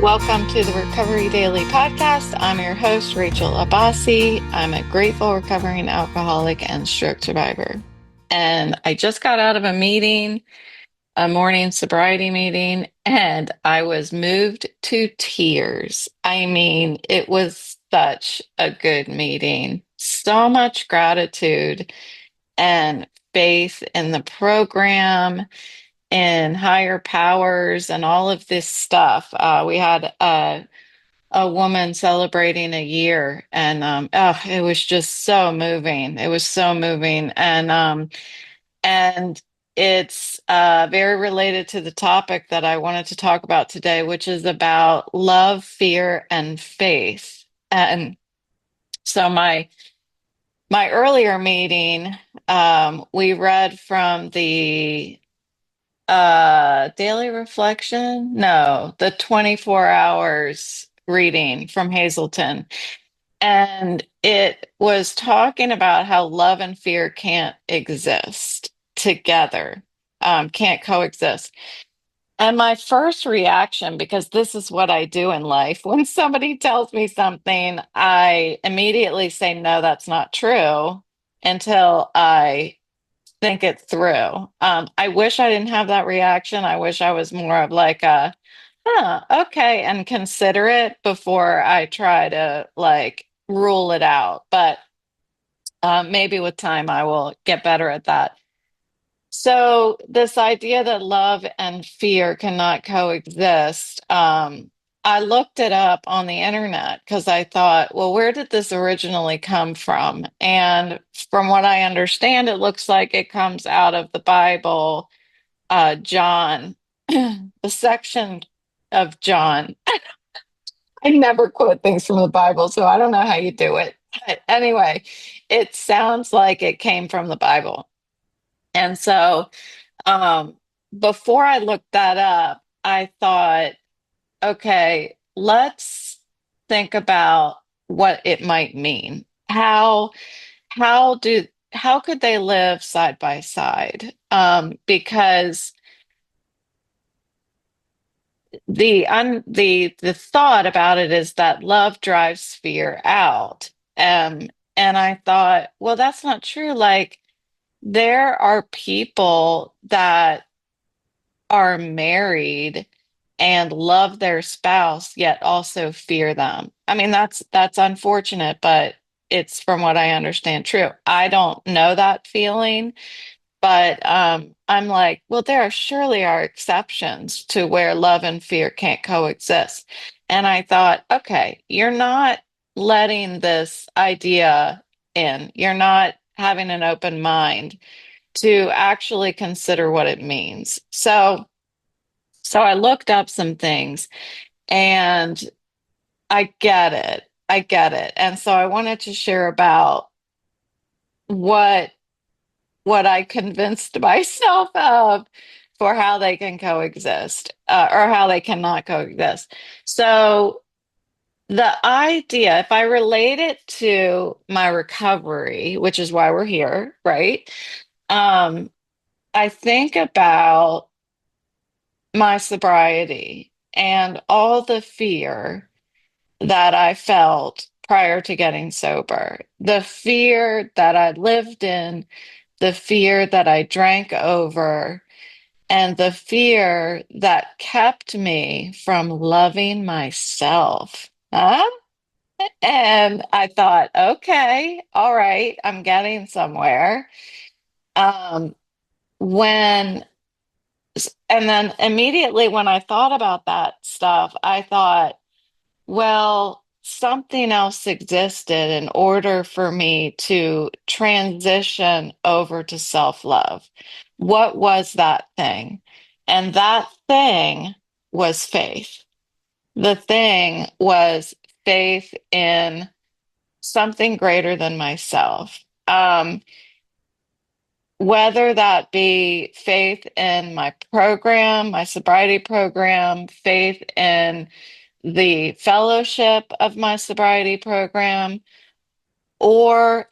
Welcome to the Recovery Daily Podcast. I'm your host, Rachel Abassi. I'm a grateful recovering alcoholic and stroke survivor. And I just got out of a meeting, a morning sobriety meeting, and I was moved to tears. I mean, it was such a good meeting. So much gratitude and faith in the program and higher powers and all of this stuff. We had a woman celebrating a year, and it was just so moving. It was so moving, and it's very related to the topic that I wanted to talk about today, which is about love, fear, and faith. And so my earlier meeting, we read from the daily reflection? No, the 24 hours reading from Hazelton. And it was talking about how love and fear can't exist together, can't coexist. And my first reaction, because this is what I do in life, when somebody tells me something, I immediately say, no, that's not true until I think it through. I wish I didn't have that reaction. I wish I was more of like a, okay, and consider it before I try to like rule it out. But maybe with time I will get better at that. So this idea that love and fear cannot coexist, I looked it up on the internet because I thought, well, where did this originally come from? And from what I understand, it looks like it comes out of the Bible, John, the section of John. I never quote things from the Bible, so I don't know how you do it. But anyway, it sounds like it came from the Bible. And so um, before I looked that up, I thought, okay, let's think about what it might mean. How could they live side by side? Because the thought about it is that love drives fear out. And I thought, well, that's not true. Like there are people that are married and love their spouse yet also fear them. I mean, that's unfortunate, but it's from what I understand true. I don't know that feeling, but I'm like, well, there are surely are exceptions to where love and fear can't coexist. And I thought, okay, you're not letting this idea in. You're not having an open mind to actually consider what it means. So I looked up some things and I get it. I get it. And so I wanted to share about what what I convinced myself of for how they can coexist or how they cannot coexist. So the idea, if I relate it to my recovery, which is why we're here, right? Um, I think about my sobriety and all the fear that I felt prior to getting sober, the fear that I lived in, the fear that I drank over, and the fear that kept me from loving myself. Huh? And I thought, okay, all right, I'm getting somewhere. Um, when and then immediately when I thought about that stuff, I thought, well, something else existed in order for me to transition over to self-love. What was that thing? And that thing was faith. The thing was faith in something greater than myself. Whether that be faith in my program, my sobriety program, faith in the fellowship of my sobriety program, or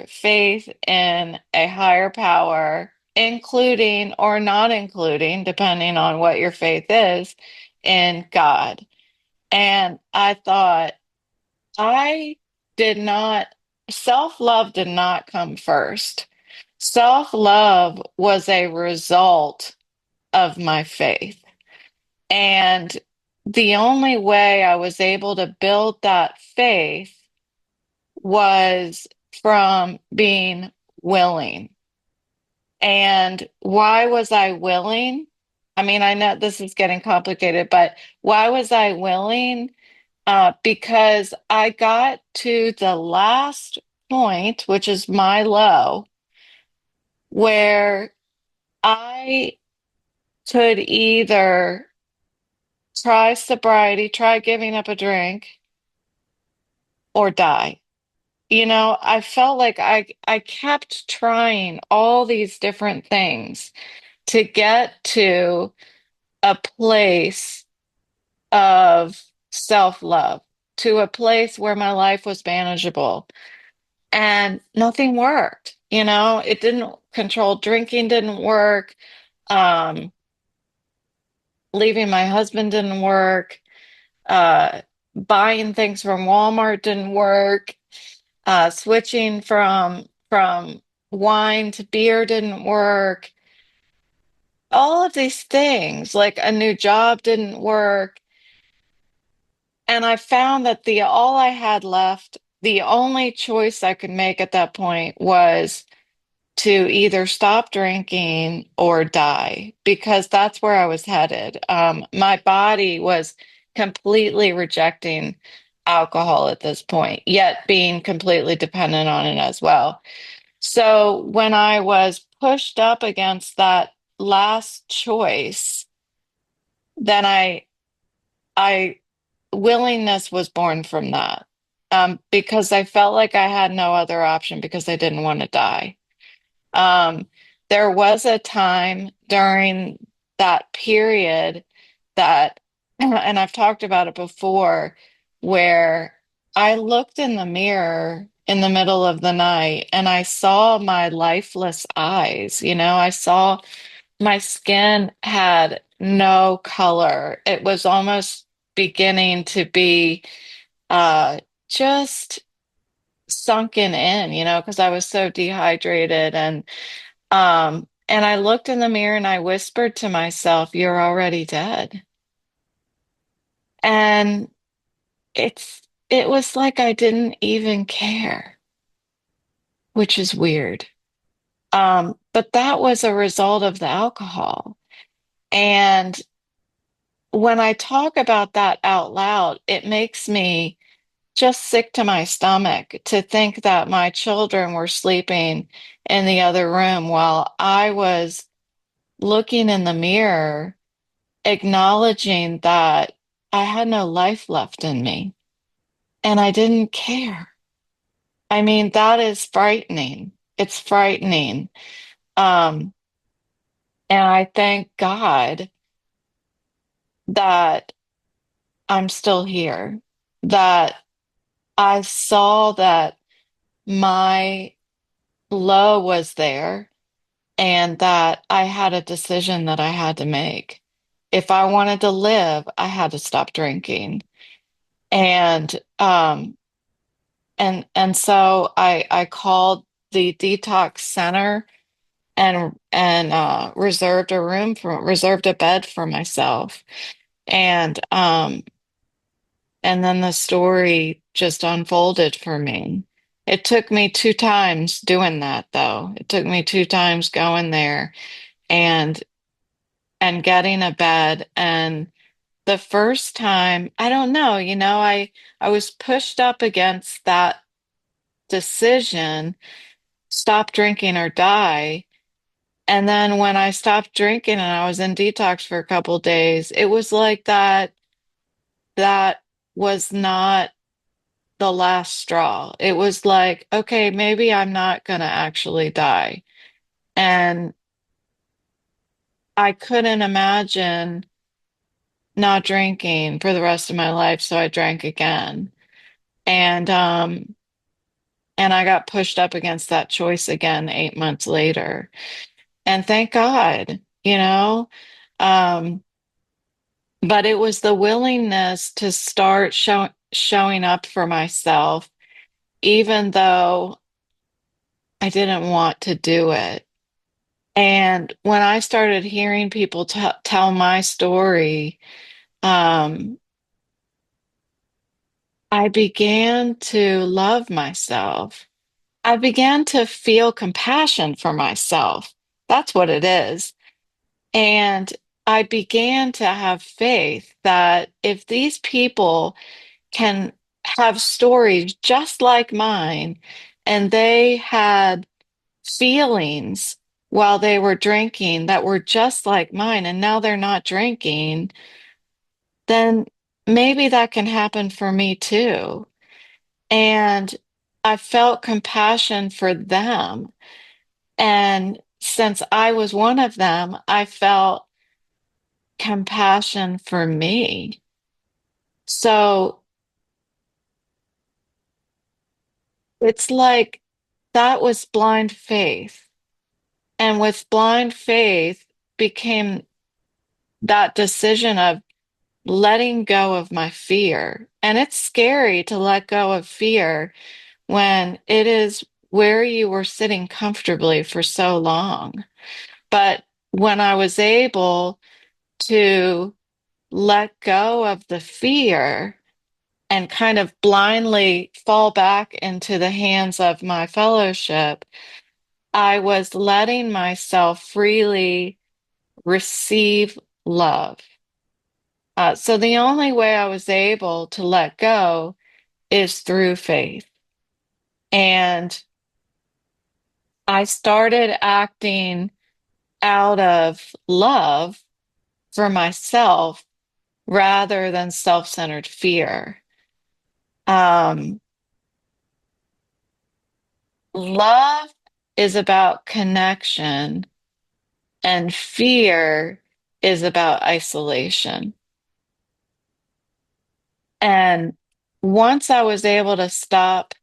faith in a higher power, including or not including, depending on what your faith is, in God. And I thought, I did not, self love did not come first. Self love was a result of my faith. And the only way I was able to build that faith was from being willing. And why was I willing? I mean, I know this is getting complicated, but why was I willing? Because I got to the last point, which is my low, where I could either try sobriety, try giving up a drink, or die. You know, I felt like I kept trying all these different things to get to a place of self-love, to a place where my life was manageable. And nothing worked. You know, it didn't control drinking didn't work. Um, Leaving my husband didn't work. Buying things from Walmart didn't work. Switching from wine to beer didn't work. All of these things, like a new job didn't work. And I found that the all I had left, the only choice I could make at that point was to either stop drinking or die, because that's where I was headed. My body was completely rejecting alcohol at this point, yet being completely dependent on it as well. So when I was pushed up against that last choice, then I willingness was born from that. Because I felt like I had no other option because I didn't want to die. Um, there was a time during that period that, and I've talked about it before, where I looked in the mirror in the middle of the night and I saw my lifeless eyes. You know, I saw my skin had no color. It was almost beginning to be just sunken in, you know, because I was so dehydrated. And I looked in the mirror and I whispered to myself, "You're already dead." And it was like I didn't even care, which is weird. But that was a result of the alcohol. And when I talk about that out loud, it makes me just sick to my stomach to think that my children were sleeping in the other room while I was looking in the mirror, acknowledging that I had no life left in me and I didn't care. I mean, that is frightening. It's frightening. Um, and I thank God that I'm still here, that I saw that my low was there and that I had a decision that I had to make. If I wanted to live, I had to stop drinking. And so I called the detox center and reserved a bed for myself. And and then the story just unfolded for me. It took me two times doing that though. It took me two times going there and getting a bed. And the first time, I don't know, you know, I was pushed up against that decision, stop drinking or die. And then when I stopped drinking and I was in detox for a couple of days, it was like that was not the last straw. It was like, okay, maybe I'm not gonna actually die. And I couldn't imagine not drinking for the rest of my life, so I drank again. And I got pushed up against that choice again 8 months later. And thank God, you know. Um But it was the willingness to start showing up for myself, even though I didn't want to do it. And when I started hearing people tell my story, um, I began to love myself. I began to feel compassion for myself. That's what it is. And I began to have faith that if these people can have stories just like mine, and they had feelings while they were drinking that were just like mine, and now they're not drinking, then maybe that can happen for me too. And I felt compassion for them. And since I was one of them, I felt compassion for me. So it's like that was blind faith. And with blind faith became that decision of letting go of my fear. And it's scary to let go of fear when it is where you were sitting comfortably for so long. But when I was able to let go of the fear and kind of blindly fall back into the hands of my fellowship, I was letting myself freely receive love. So the only way I was able to let go is through faith. And I started acting out of love for myself rather than self-centered fear. Um, Love is about connection, and fear is about isolation. And once I was able to stop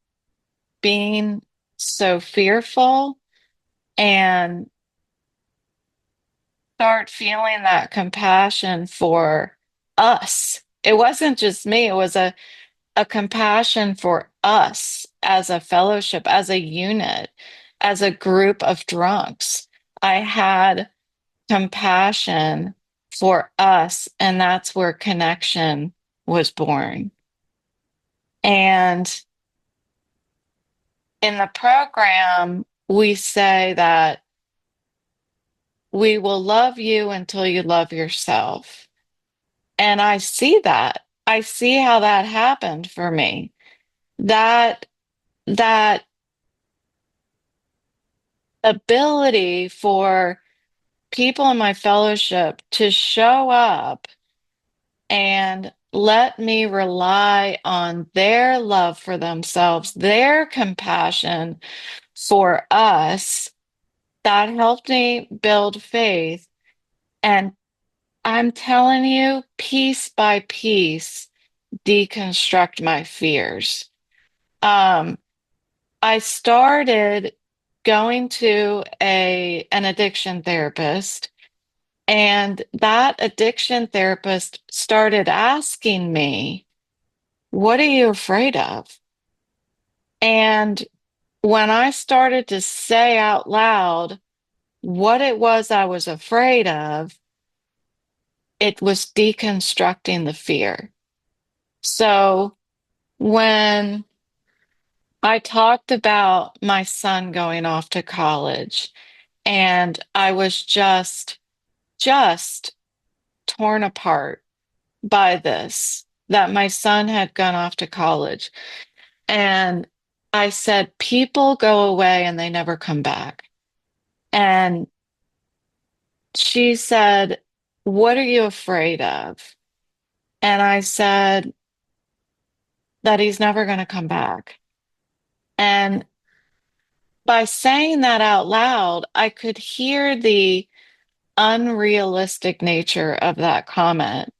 being so fearful and start feeling that compassion for us, it wasn't just me, it was a compassion for us as a fellowship, as a unit, as a group of drunks. I had compassion for us, and that's where connection was born. And in the program, we say that we will love you until you love yourself. And I see that. I see how that happened for me. That that ability for people in my fellowship to show up and let me rely on their love for themselves, their compassion for us, that helped me build faith. And I'm telling you, piece by piece, deconstruct my fears. Um, I started going to an addiction therapist, and that addiction therapist started asking me, "What are you afraid of?" And when I started to say out loud what it was I was afraid of, it was deconstructing the fear. So when I talked about my son going off to college, and I was just torn apart by this, that my son had gone off to college. And I said, people go away and they never come back. And she said, what are you afraid of? And I said, that he's never going to come back. And by saying that out loud, I could hear the unrealistic nature of that comment.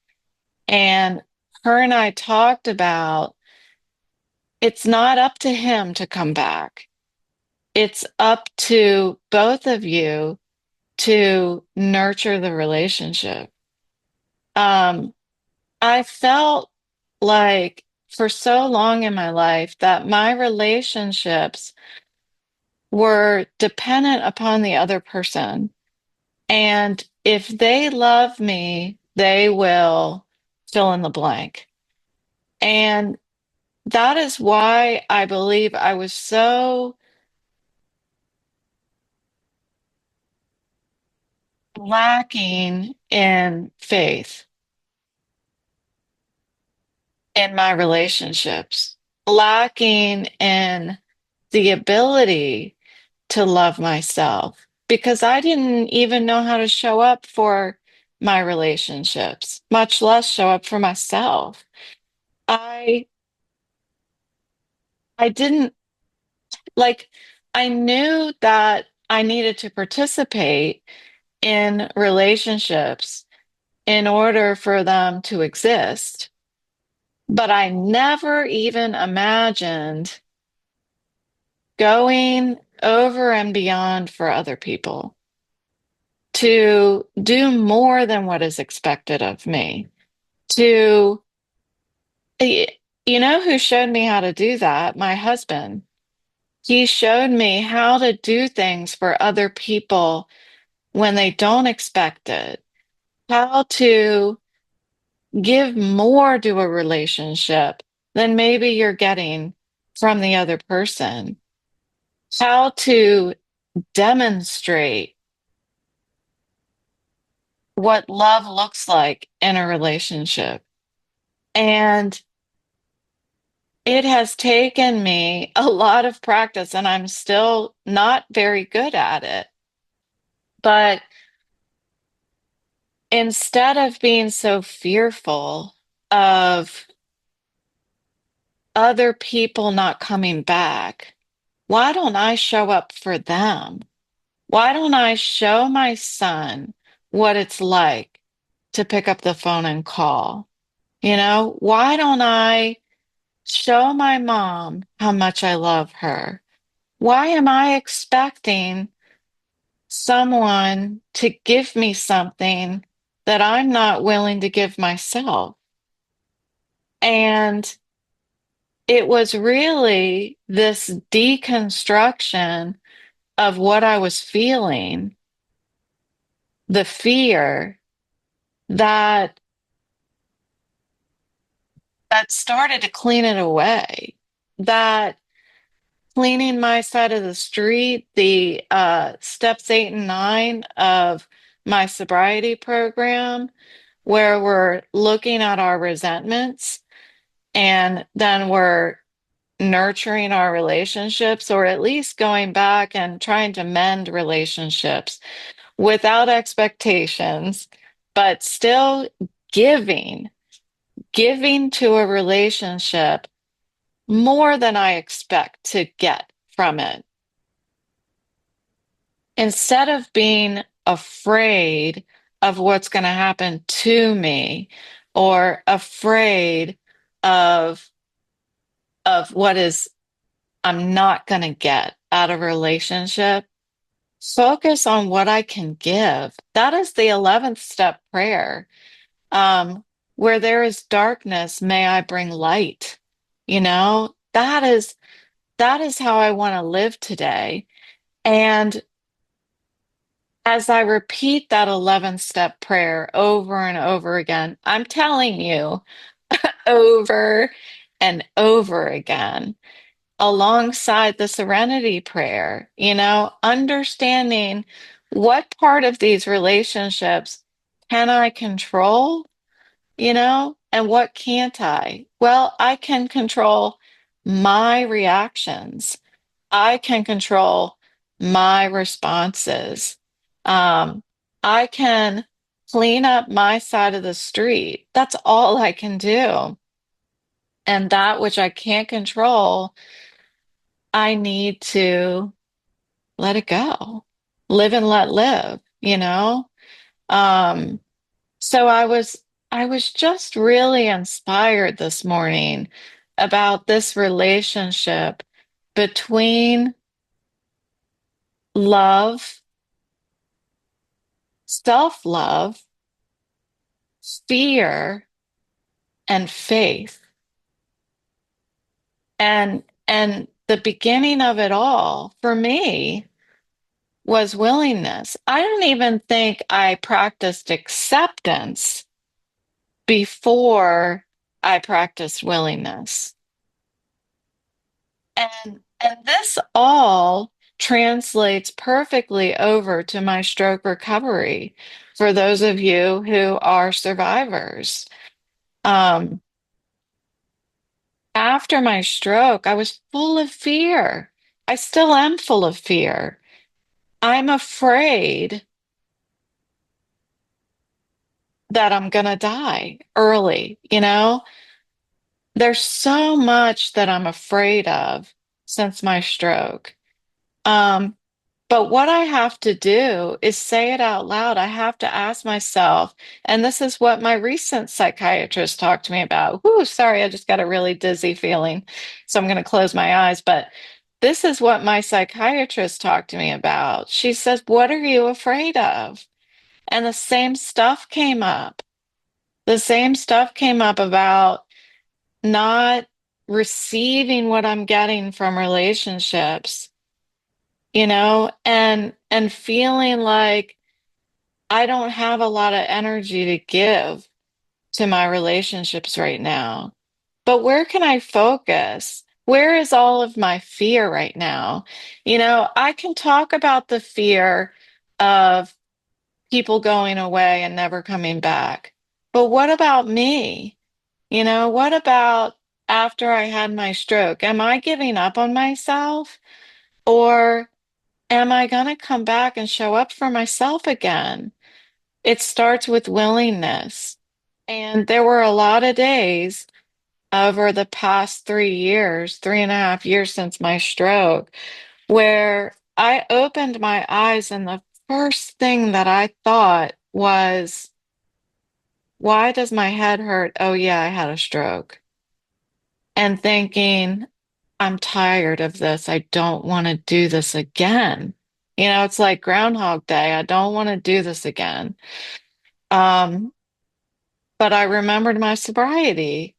And her and I talked about it's not up to him to come back. It's up to both of you to nurture the relationship. I felt like for so long in my life that my relationships were dependent upon the other person. And if they love me, they will fill in the blank. And that is why I believe I was so lacking in faith in my relationships, lacking in the ability to love myself because I didn't even know how to show up for my relationships, much less show up for myself. I I didn't like I knew that I needed to participate in relationships in order for them to exist, but I never even imagined going over and beyond for other people to do more than what is expected of me. To, you know, who showed me how to do that? My husband. He showed me how to do things for other people when they don't expect it, how to give more to a relationship than maybe you're getting from the other person, how to demonstrate what love looks like in a relationship. And it has taken me a lot of practice, and I'm still not very good at it. But instead of being so fearful of other people not coming back, why don't I show up for them? Why don't I show my son what it's like to pick up the phone and call? You know, why don't I show my mom how much I love her? Why am I expecting someone to give me something that I'm not willing to give myself? And it was really this deconstruction of what I was feeling, the fear that started to clean it away. That cleaning my side of the street, the steps 8 and 9 of my sobriety program, where we're looking at our resentments and then we're nurturing our relationships, or at least going back and trying to mend relationships without expectations, but still giving, giving to a relationship more than I expect to get from it. Instead of being afraid of what's going to happen to me or afraid of what is I'm not going to get out of a relationship, focus on what I can give. That is the 11th step prayer. Um, where there is darkness, may I bring light. You know, that is how I want to live today. And as I repeat that 11th step prayer over and over again, I'm telling you over and over again, alongside the serenity prayer, you know, understanding what part of these relationships can I control, you know, and what can't I? Well, I can control my reactions. I can control my responses. Um, I can clean up my side of the street. That's all I can do. And that which I can't control, I need to let it go. Live and let live, you know? Um, so I was just really inspired this morning about this relationship between love, self-love, fear, and faith. And the beginning of it all for me was willingness. I don't even think I practiced acceptance before I practiced willingness. And this all translates perfectly over to my stroke recovery for those of you who are survivors. Um, After my stroke, I was full of fear. I still am full of fear. I'm afraid that I'm gonna die early, you know? There's so much that I'm afraid of since my stroke. Um, but what I have to do is say it out loud. I have to ask myself, and this is what my recent psychiatrist talked to me about. Ooh, sorry, I just got a really dizzy feeling, so I'm going to close my eyes. But this is what my psychiatrist talked to me about. She says, "What are you afraid of?" And the same stuff came up. The same stuff came up about not receiving what I'm getting from relationships, and feeling like I don't have a lot of energy to give to my relationships right now. But where can I focus? Where is all of my fear right now? I can talk about the fear of people going away and never coming back. But what about me? What about after I had my stroke? Am I giving up on myself? Or am I going to come back and show up for myself again? It starts with willingness. And there were a lot of days over the past 3 years, 3.5 years since my stroke, where I opened my eyes and the first thing that I thought was, why does my head hurt? Oh, yeah, I had a stroke. And thinking, I'm tired of this. I don't want to do this again. It's like Groundhog Day. I don't want to do this again. Um, but I remembered my sobriety.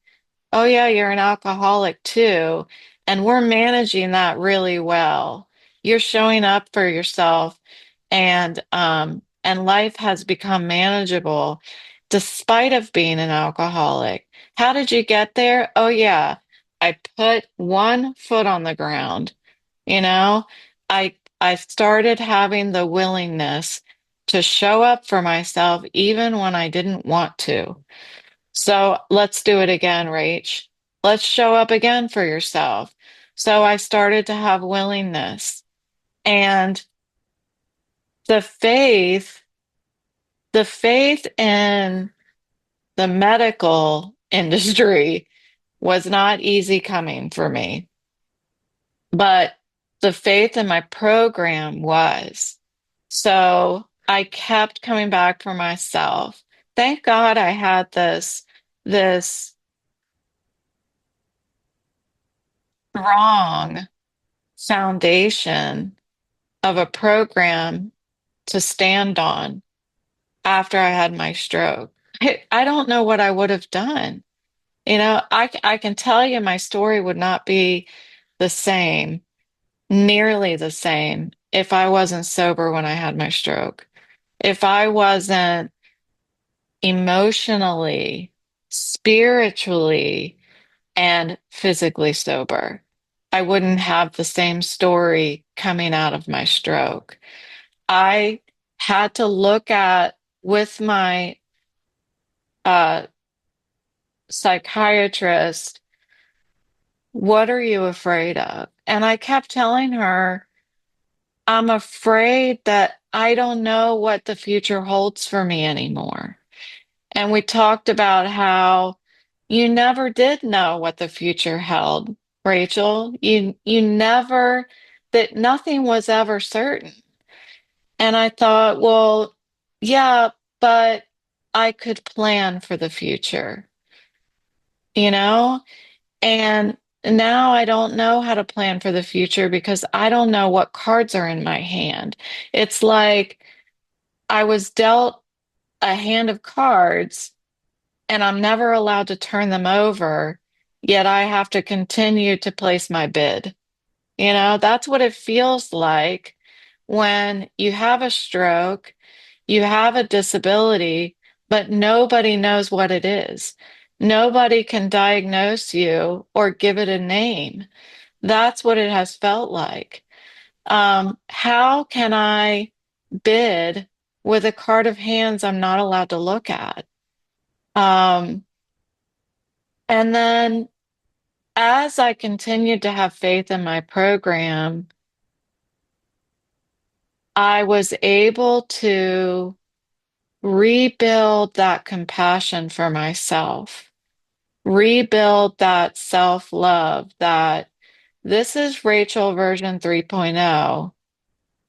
Oh, yeah, you're an alcoholic too. And we're managing that really well. You're showing up for yourself, and life has become manageable despite of being an alcoholic. How did you get there? Oh, yeah, I put one foot on the ground. You know, I started having the willingness to show up for myself even when I didn't want to. So let's do it again, Rach. Let's show up again for yourself. So I started to have willingness, and the faith, the faith in the medical industry was not easy coming for me, but the faith in my program was. So I kept coming back for myself. Thank God I had this strong foundation of a program to stand on after I had my stroke. I don't know what I would have done. I can tell you my story would not be the same, nearly the same, if I wasn't sober when I had my stroke. If I wasn't emotionally, spiritually, and physically sober, I wouldn't have the same story coming out of my stroke. I had to look at with my uh, psychiatrist, what are you afraid of? And I kept telling her, I'm afraid that I don't know what the future holds for me anymore. And we talked about how you never did know what the future held, Rachel. You never, that nothing was ever certain. And I thought, well, yeah, but I could plan for the future, you know? And now I don't know how to plan for the future because I don't know what cards are in my hand. It's like I was dealt a hand of cards and I'm never allowed to turn them over, yet I have to continue to place my bid. That's what it feels like when you have a stroke, you have a disability, but nobody knows what it is. Nobody can diagnose you or give it a name. That's what it has felt like. How can I bid with a card of hands I'm not allowed to look at? Um, and then as I continued to have faith in my program, I was able to rebuild that compassion for myself, rebuild that self-love that this is Rachel version 3.0,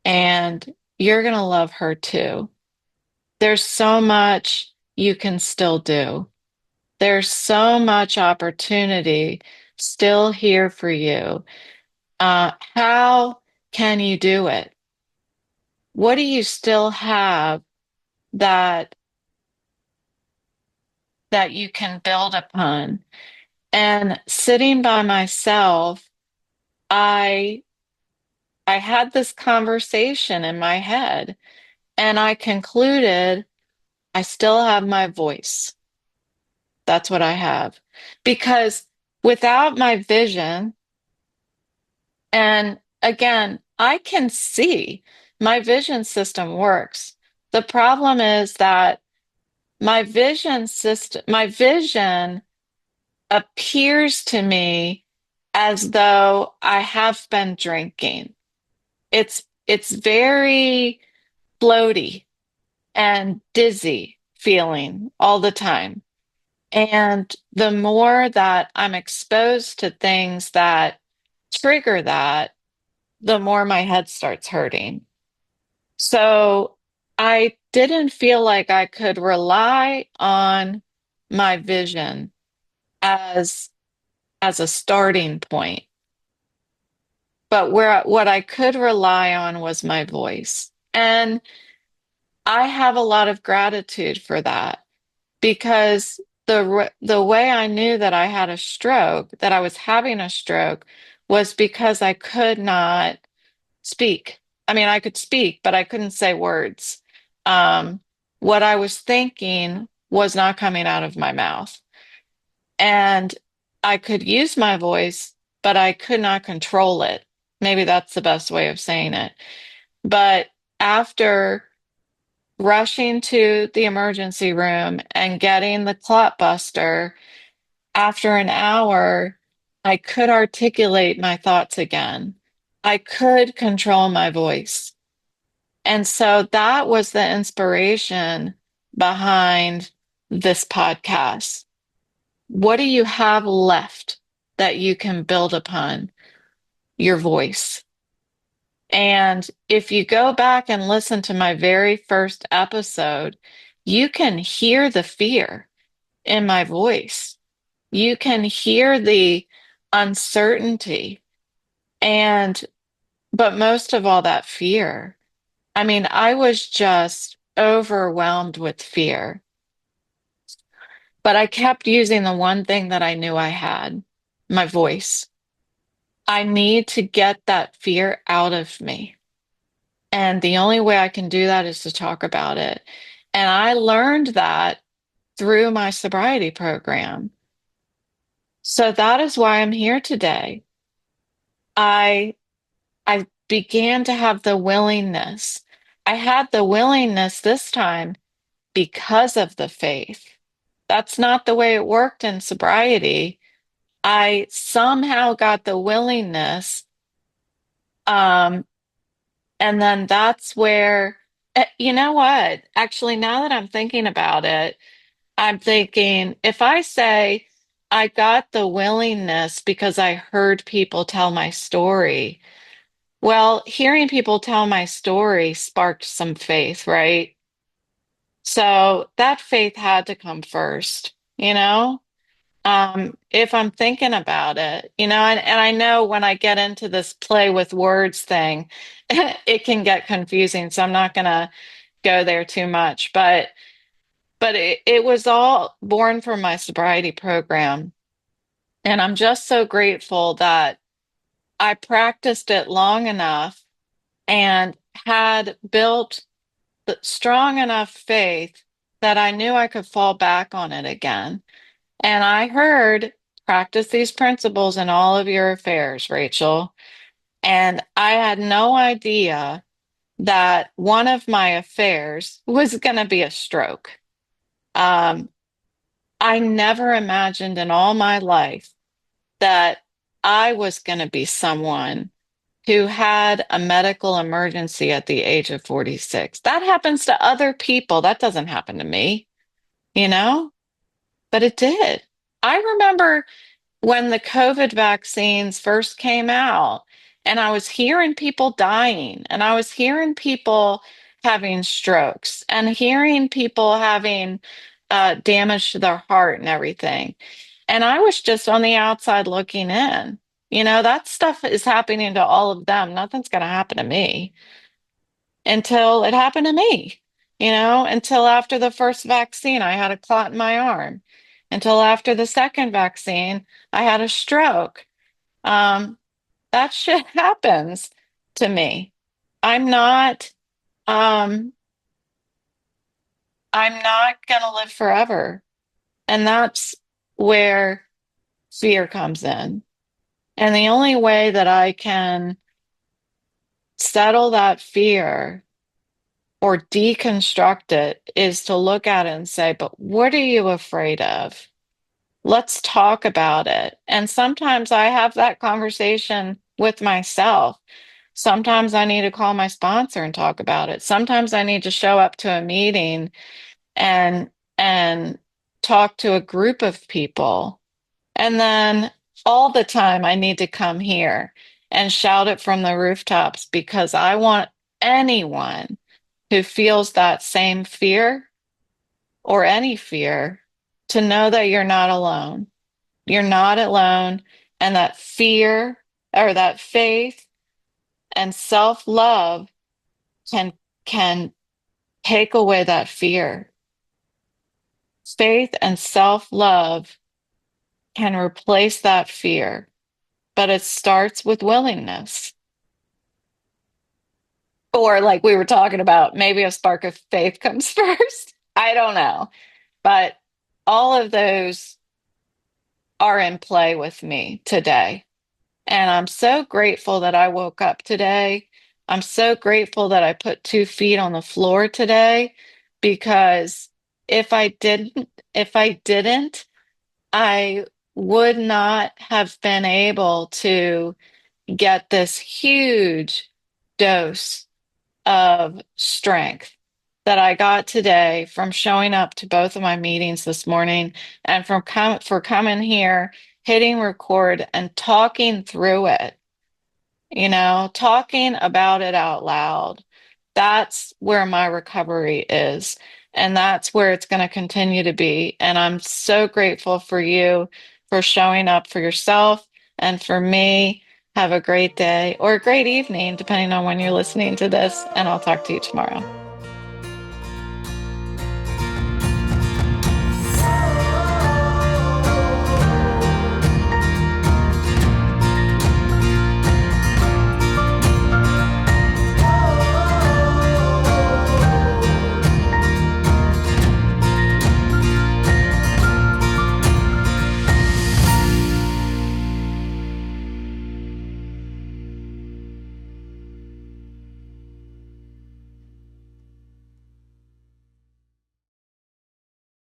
and you're going to love her too. There's so much you can still do. There's so much opportunity still here for you. How can you do it? What do you still have that that you can build upon? And sitting by myself, I I had this conversation in my head and I concluded I still have my voice. That's what I have. Because without my vision, and again, I can see my vision system works. The problem is that my vision appears to me as though I have been drinking. It's very floaty and dizzy feeling all the time. And the more that I'm exposed to things that trigger that, the more my head starts hurting. So I didn't feel like I could rely on my vision as as a starting point. But what I could rely on was my voice. And I have a lot of gratitude for that because the way I knew that I had a stroke, that I was having a stroke, was because I could not speak. I mean, I could speak, but I couldn't say words. Um, what I was thinking was not coming out of my mouth. And I could use my voice, but I could not control it. Maybe that's the best way of saying it. But after rushing to the emergency room and getting the clot buster, after an hour, I could articulate my thoughts again. I could control my voice. And so that was the inspiration behind this podcast. What do you have left that you can build upon? Your voice. And if you go back and listen to my very first episode, you can hear the fear in my voice. You can hear the uncertainty and, but most of all, that fear. I mean, I was just overwhelmed with fear, but I kept using the one thing that I knew I had, my voice. I need to get that fear out of me. And the only way I can do that is to talk about it. And I learned that through my sobriety program. So that is why I'm here today. I I began to have the willingness. I had the willingness this time because of the faith. That's not the way it worked in sobriety. I somehow got the willingness, um, and then that's where, you know what? Actually, now that I'm thinking about it, I'm thinking if I say I got the willingness because I heard people tell my story, well, hearing people tell my story sparked some faith, right? So that faith had to come first, you know? If I'm thinking about it, and I know when I get into this play with words thing, it can get confusing. So I'm not going to go there too much. But But it was all born from my sobriety program. And I'm just so grateful that I practiced it long enough and had built the strong enough faith that I knew I could fall back on it again. And I heard, practice these principles in all of your affairs, Rachel. And I had no idea that one of my affairs was going to be a stroke. Um, I never imagined in all my life that I was going to be someone who had a medical emergency at the age of 46. That happens to other people. That doesn't happen to me, you know, but it did. I remember when the COVID vaccines first came out, and I was hearing people dying, and I was hearing people having strokes, and hearing people having damage to their heart and everything. And I was just on the outside looking in. You know, that stuff is happening to all of them. Nothing's going to happen to me until it happened to me. You know, until after the first vaccine, I had a clot in my arm. Until after the second vaccine, I had a stroke. Um, that shit happens to me. I'm not, um, I'm not gonna live forever. And that's where fear comes in. And the only way that I can settle that fear or deconstruct it is to look at it and say, but what are you afraid of? Let's talk about it. And sometimes I have that conversation with myself. Sometimes I need to call my sponsor and talk about it. Sometimes I need to show up to a meeting and and talk to a group of people. And then all the time I need to come here and shout it from the rooftops because I want anyone who feels that same fear or any fear to know that you're not alone. You're not alone, and that fear or that faith and self-love can take away that fear. Faith and self-love can replace that fear, but it starts with willingness. Or like we were talking about, maybe a spark of faith comes first. I don't know. But all of those are in play with me today. And I'm so grateful that I woke up today. I'm so grateful that I put 2 feet on the floor today because if I didn't, I would not have been able to get this huge dose of strength that I got today from showing up to both of my meetings this morning and for coming here, hitting record and talking through it, you know, talking about it out loud. That's where my recovery is. And that's where it's going to continue to be. And I'm so grateful for you for showing up for yourself and for me. Have a great day or a great evening, depending on when you're listening to this. And I'll talk to you tomorrow.